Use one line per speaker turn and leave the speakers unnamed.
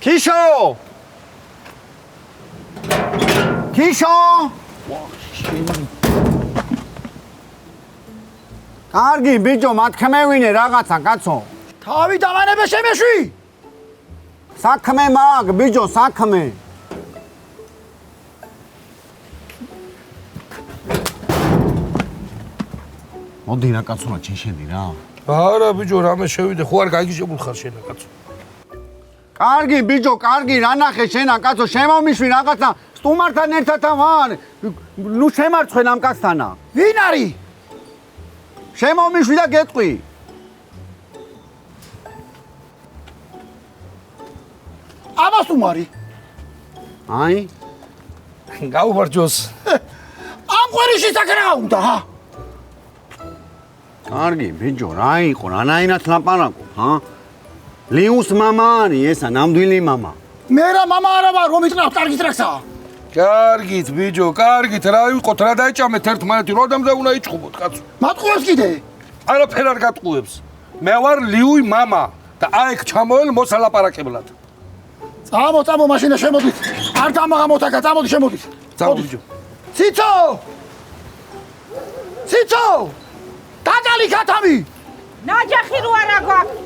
Kisho! Kisho! კარგი ბიჭო, მათქმევინე რაღაცა, კაცო.
თავი დავანებე შემეშვი.
საქმე მაგ, ბიჭო, საქმე. მოდი რა კაცო, ჩენ შედი რა.
არა ბიჭო, რამე შევიდე, ხო არ გაიგიჟებულ ხარ შენა კაცო.
კარგი ბიჭო, კარგი, რა ნახე შენა კაცო, შემომიშვი რაღაცა, სტუმართან ერთად ვარ. ნუ შემარცხვენ ამ კაცთანა.
ვინ არის?
შემომიშვი და გეტყვი.
ამას უმარი.
აი,
გაუვარჯოს. ამ ყვერიში საკრა უნდა, ჰა?
კარგი ბიჭო, რა იყო, რანაირად ლაპარაკობ, ჰა? ლიუს მამა არის ესა, ნამდვილი მამა.
მე რა მამა არა ვარ, რომ იტყნავ კარგით რახსა.
კარგით ბიჭო, კარგით, რა ვიყოთ, რა დაეჭამეთ ერთმანეთი, როდემდე უნდა იჭხუბოთ, კაცო.
მატყუებს კიდე.
არაფერ არ გატყუებს. მე ვარ ლიუი მამა და აიქ ჩამოელ მოსალაპარაკებლად.
წამო, მაშინა შემოდით. არ დამაღამოთ აქა, წამოდი შემოდით.
წამო ბიჭო.
ციცო! დაგალი ქათამი!
ნაჯახი რო არა გვაქვს.